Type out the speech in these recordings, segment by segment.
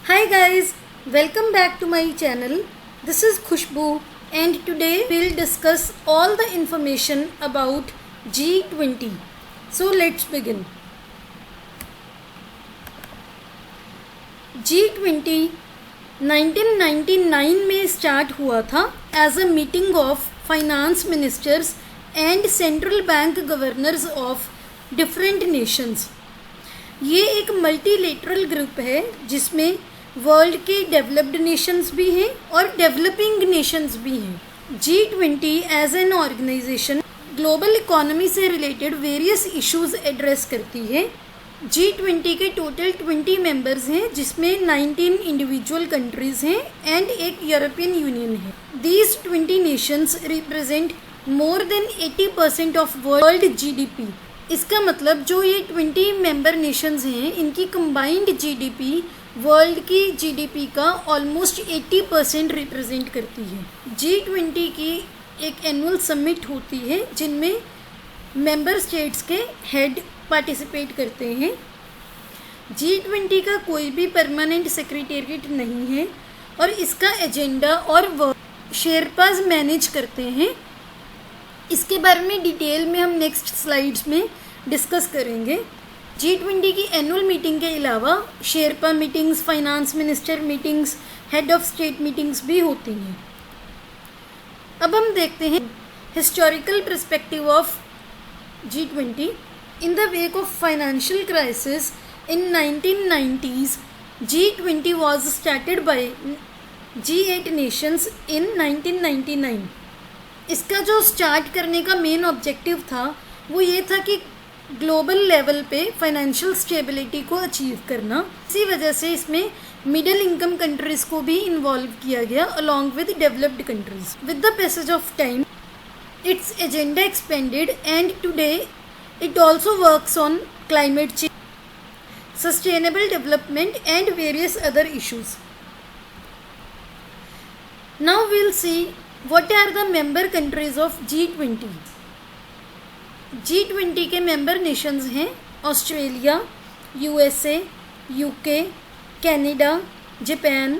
Hi guys, welcome back to my channel. This is Khushbu and today we'll discuss all the information about G20. So let's begin. G20 1999 में start हुआ था as a meeting of finance ministers and central bank governors of different nations. ये एक multilateral group है जिसमें world के developed Nations भी हैं और डेवलपिंग नेशंस भी हैं। G20 as an organization global economy से रिलेटेड वेरियस इश्यूज एड्रेस करती है। G20 के टोटल 20 मेंबर्स हैं जिसमें 19 इंडिविजुअल कंट्रीज़ हैं एंड एक यूरोपियन यूनियन है। These 20 Nations represent more than 80% of world GDP। इसका मतलब जो ये 20 मेंबर नेशंस हैं इनकी कंबाइंड GDP वर्ल्ड की GDP का ऑलमोस्ट 80% रिप्रेजेंट करती है। G20 की एक एनुअल समिट होती है जिनमें मेंबर स्टेट्स के हेड पार्टिसिपेट करते हैं। G20 का कोई भी परमानेंट सेक्रेटेरिएट नहीं है और इसका एजेंडा और वर्क शेरपाज मैनेज करते हैं। इसके बारे में डिटेल में हम नेक्स्ट स्लाइड्स में डिस्कस करेंगे। G20 की एनुअल मीटिंग के अलावा Sherpa meetings, finance minister meetings, head of state meetings भी होती हैं। अब हम देखते हैं historical perspective of G20। In the wake of financial crisis in 1990s, G20 was started by G8 nations in 1999। इसका जो स्टार्ट करने का मेन ऑब्जेक्टिव था वो ये था कि ग्लोबल लेवल पे फाइनेंशियल स्टेबिलिटी को अचीव करना। इसी वजह से इसमें मिडिल इनकम कंट्रीज़ को भी इन्वॉल्व किया गया along with developed countries. With the passage of time it's agenda expanded and today it also works on climate change, sustainable development and various other issues. Now we'll see what are the member countries of G20. G20 के member nations हैं Australia, USA, UK, Canada, Japan,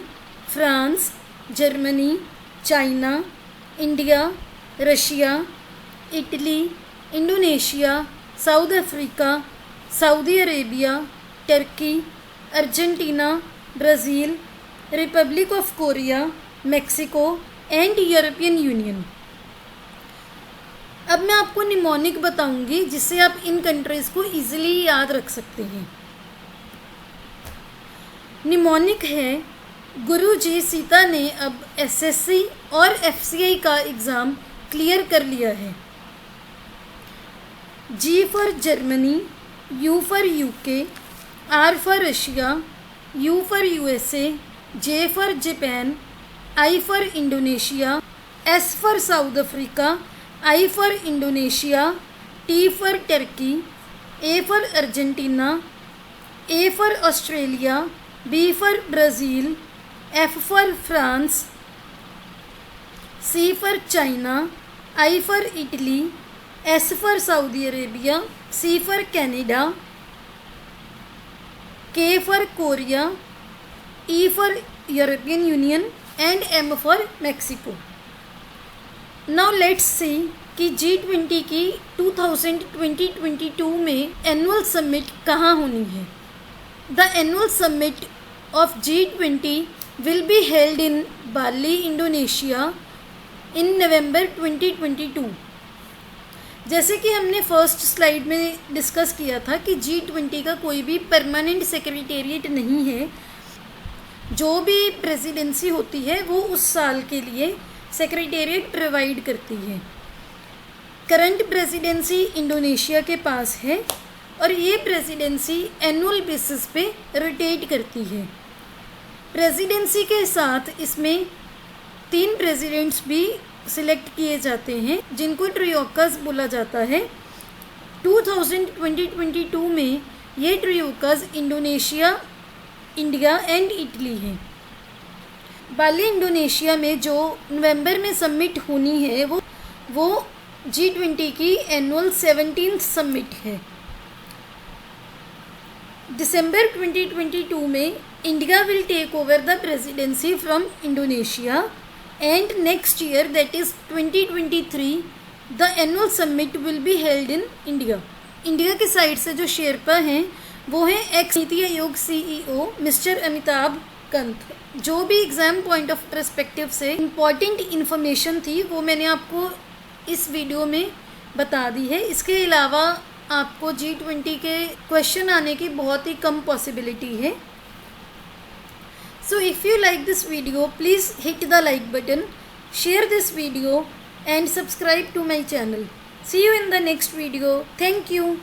France, Germany, China, India, Russia, Italy, Indonesia, south Africa, Saudi Arabia, Turkey, Argentina, Brazil, Republic of Korea, Mexico and European union. अब मैं आपको mnemonic बताऊंगी जिससे आप इन countries को easily याद रख सकते हैं। निमोनिक है गुरुजी सीता ने अब SSC और FCI का एग्ज़ाम क्लियर कर लिया है। G for Germany, U for UK, R for Russia, U for USA, J for Japan, I for Indonesia, S for South Africa, I for Indonesia, T for Turkey, A for Argentina, A for Australia, B for Brazil, F for France, C for China, I for Italy, S for Saudi Arabia, C for Canada, K for Korea, E for European Union and M for Mexico. Now let's see कि G20 की 2022 में annual summit कहाँ होनी है। The annual summit of G20 will be held in Bali, Indonesia in November 2022। जैसे कि हमने first slide में डिस्कस किया था कि G20 का कोई भी परमानेंट सेक्रेटेरिएट नहीं है। जो भी प्रेसिडेंसी होती है वो उस साल के लिए सेक्रेटेरिएट प्रोवाइड करती है। करंट प्रेसिडेंसी इंडोनेशिया के पास है और ये प्रेसिडेंसी एनुअल बेसिस पे रोटेट करती है। प्रेसिडेंसी के साथ इसमें 3 प्रेसिडेंट्स भी सिलेक्ट किए जाते हैं जिनको ट्रियोकास बोला जाता है। 2022 में ये ट्रियोकास इंडोनेशिया, इंडिया एंड इटली हैं। बाली इंडोनेशिया में जो नवंबर में समिट होनी है वो G20 की एनुअल 17th समिट है। दिसंबर 2022 में India will take over the presidency from Indonesia, and next year, that is 2023, the annual summit will be held in India. India की साइड से जो शेरपा हैं वो हैं x NITI Aayog CEO mister Amitabh कंत. जो भी एग्ज़ाम पॉइंट ऑफ परस्पेक्टिव से इम्पॉर्टेंट इन्फॉर्मेशन थी वो मैंने आपको इस वीडियो में बता दी है. इसके अलावा आपको G20 के क्वेश्चन आने की बहुत ही कम पॉसिबिलिटी है. So if you like this video, please hit the like button, share this video and subscribe to my channel. See you in the next video. Thank you.